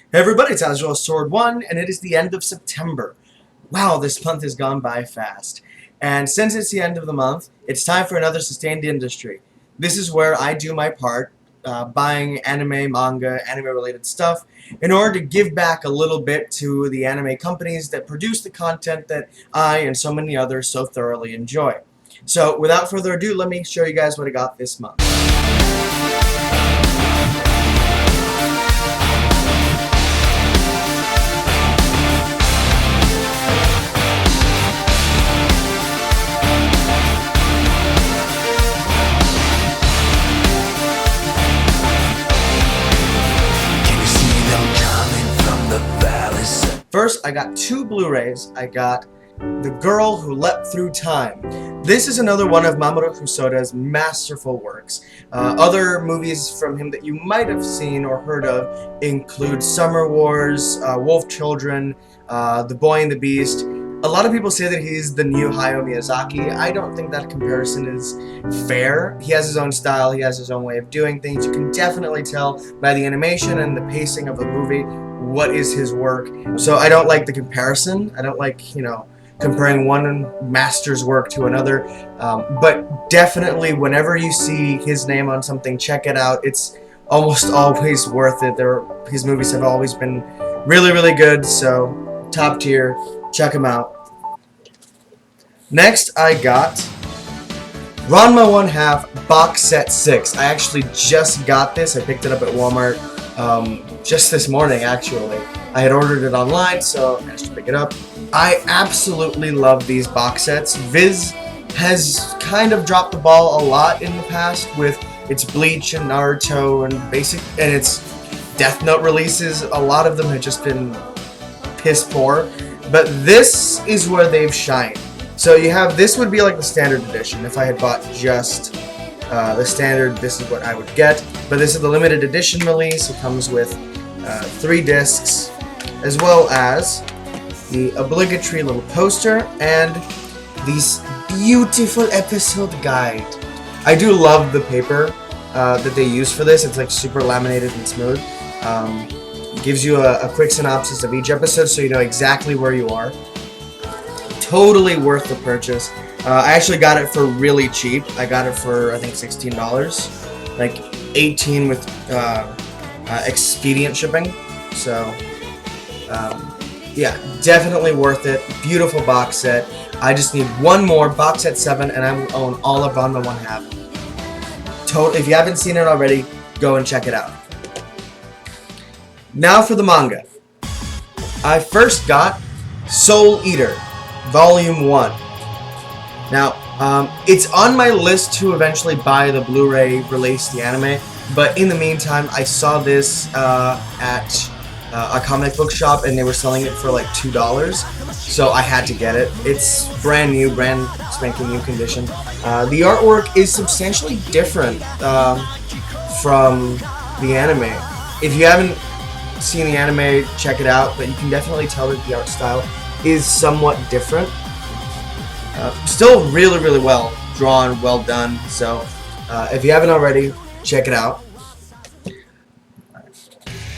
Hey everybody, it's Azrael Sword 1, and it is the end of September. Wow, this month has gone by fast. And since it's the end of the month, it's time for another Sustained Industry. This is where I do my part, buying anime, manga, anime-related stuff, in order to give back a little bit to the anime companies that produce the content that I and so many others so thoroughly enjoy. So, without further ado, let me show you guys what I got this month. First, I got two Blu-rays. I got The Girl Who Leapt Through Time. This is another one of Mamoru Hosoda's masterful works. Other movies from him that you might have seen or heard of include Summer Wars, Wolf Children, The Boy and the Beast. A lot of people say that he's the new Hayao Miyazaki. I don't think that comparison is fair. He has his own style, he has his own way of doing things. You can definitely tell by the animation and the pacing of the movie what is his work. So I don't like the comparison. I don't like, comparing one master's work to another. But definitely whenever you see his name on something, check it out. It's almost always worth it. His movies have always been really, really good. So top tier. Check him out. Next, I got Ranma 1/2 Box Set 6. I actually just got this. I picked it up at Walmart just this morning, actually. I had ordered it online, so I managed to pick it up. I absolutely love these box sets. Viz has kind of dropped the ball a lot in the past with its Bleach and Naruto and its Death Note releases. A lot of them have just been piss poor. But this is where they've shined. So you have, this would be like the standard edition. If I had bought just the standard, this is what I would get. But this is the limited edition release. It comes with 3 discs, as well as the obligatory little poster and this beautiful episode guide. I do love the paper that they use for this. It's like super laminated and smooth. Gives you a quick synopsis of each episode so you know exactly where you are. Totally worth the purchase. I actually got it for really cheap. I got it for, I think, $16. Like $18 with expedient shipping. So, yeah, definitely worth it. Beautiful box set. I just need one more, box set 7, and I will own all of Ranma 1/2. If you haven't seen it already, go and check it out. Now for the manga. I first got Soul Eater, Volume 1. Now, it's on my list to eventually buy the Blu-ray release, the anime, but in the meantime, I saw this at a comic book shop, and they were selling it for like $2, so I had to get it. It's brand new, brand spanking new condition. The artwork is substantially different from the anime. If you haven't seen the anime, check it out, but you can definitely tell that the art style is somewhat different. Still really, really well drawn, well done, so if you haven't already, check it out.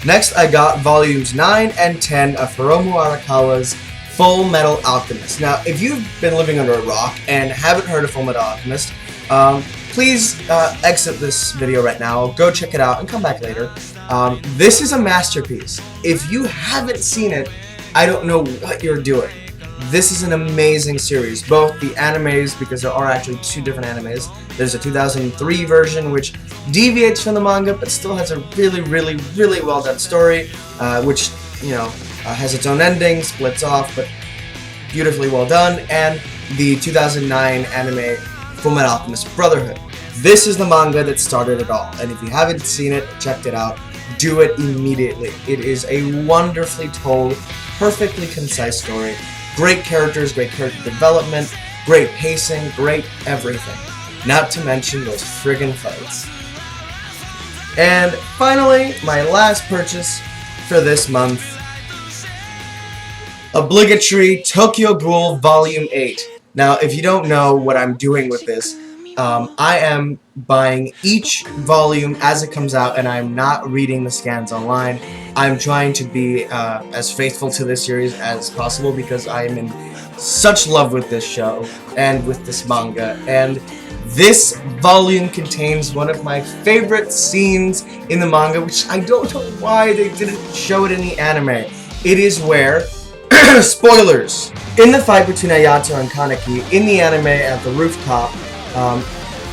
Next, I got volumes 9 and 10 of Hiromu Arakawa's Full Metal Alchemist. Now, if you've been living under a rock and haven't heard of Full Metal Alchemist, please exit this video right now, go check it out, and come back later. This is a masterpiece. If you haven't seen it, I don't know what you're doing. This is an amazing series, both the animes, because there are actually 2 different animes. There's a 2003 version, which deviates from the manga, but still has a really, really, really well done story, which, has its own ending, splits off, but beautifully well done, and the 2009 anime Fullmetal Alchemist Brotherhood. This is the manga that started it all, and if you haven't seen it, checked it out, do it immediately. It is a wonderfully told, perfectly concise story. Great characters, great character development, great pacing, great everything. Not to mention those friggin' fights. And finally, my last purchase for this month. Obligatory Tokyo Ghoul Volume 8. Now, if you don't know what I'm doing with this, I am buying each volume as it comes out, and I'm not reading the scans online. I'm trying to be as faithful to this series as possible because I am in such love with this show and with this manga. And this volume contains one of my favorite scenes in the manga, which I don't know why they didn't show it in the anime. It is where, spoilers, in the fight between Ayato and Kaneki in the anime at the rooftop,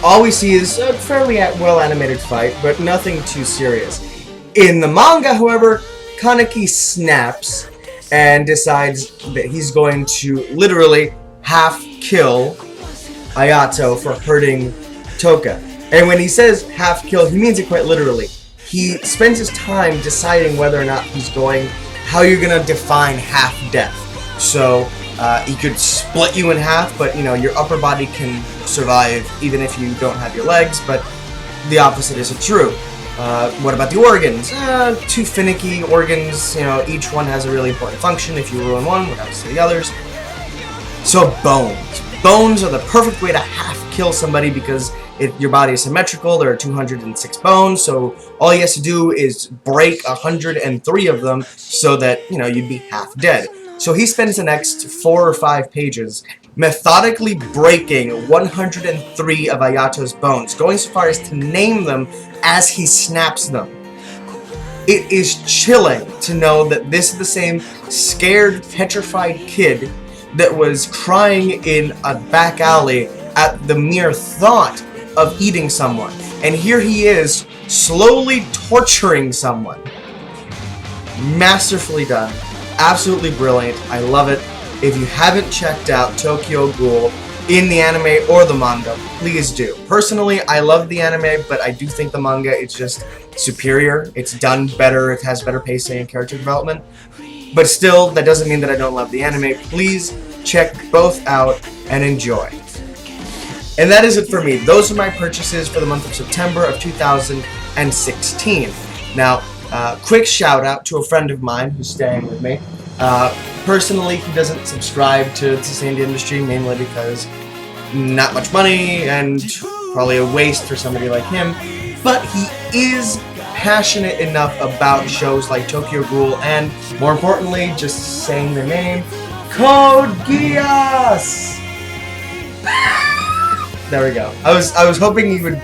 all we see is a fairly well-animated fight, but nothing too serious. In the manga, however, Kaneki snaps and decides that he's going to literally half-kill Ayato for hurting Toka. And when he says half-kill, he means it quite literally. He spends his time deciding whether or not how you're gonna define half-death. So, he could split you in half, but, your upper body can survive even if you don't have your legs, but the opposite isn't true. What about the organs? Too finicky organs, each one has a really important function. If you ruin one, what happens to the others? So bones. Bones are the perfect way to half-kill somebody because your body is symmetrical. There are 206 bones, so all he has to do is break 103 of them so that, you'd be half dead. So he spends the next 4 or 5 pages methodically breaking 103 of Ayato's bones, going so far as to name them as he snaps them. It is chilling to know that this is the same scared, petrified kid that was crying in a back alley at the mere thought of eating someone. And here he is, slowly torturing someone. Masterfully done. Absolutely brilliant. I love it. If you haven't checked out Tokyo Ghoul in the anime or the manga, please do. Personally, I love the anime, but I do think the manga is just superior. It's done better, it has better pacing and character development. But still, that doesn't mean that I don't love the anime. Please check both out and enjoy. And that is it for me. Those are my purchases for the month of September of 2016. Now, quick shout out to a friend of mine who's staying with me. Personally, he doesn't subscribe to the industry, mainly because not much money and probably a waste for somebody like him. But he is passionate enough about shows like Tokyo Ghoul and, more importantly, just saying the name, Code Geass! There we go. I was hoping he would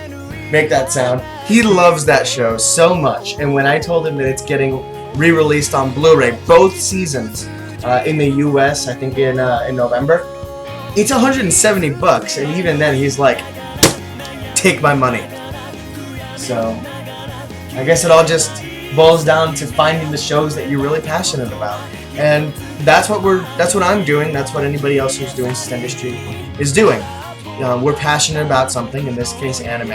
make that sound. He loves that show so much, and when I told him that it's getting re-released on Blu-ray, both seasons, in the US, I think in November, it's $170, and even then he's like, take my money. So, I guess it all just boils down to finding the shows that you're really passionate about. And that's what I'm doing, that's what anybody else who's doing this industry is doing. We're passionate about something, in this case anime,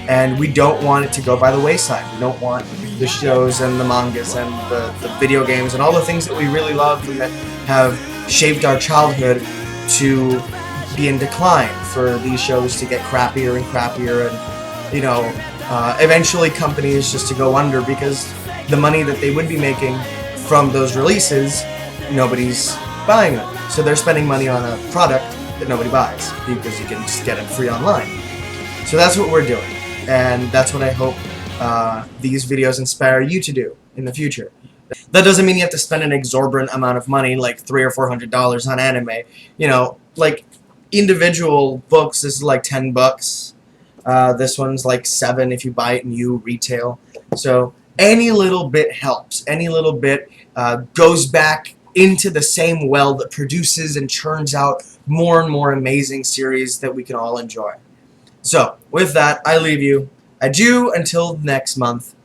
and we don't want it to go by the wayside. We don't want the shows and the mangas and the video games and all the things that we really love and that have shaped our childhood to be in decline, for these shows to get crappier and crappier and, eventually companies just to go under because the money that they would be making from those releases, nobody's buying them. So they're spending money on a product that nobody buys because you can just get it free online. So that's what we're doing, and that's what I hope these videos inspire you to do in the future. That doesn't mean you have to spend an exorbitant amount of money, like $300 or $400 on anime. Like individual books, this is like $10. This one's like $7 if you buy it new retail. So any little bit helps. Any little bit goes back into the same well that produces and churns out more and more amazing series that we can all enjoy. So, with that, I leave you. Adieu until next month.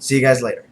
See you guys later.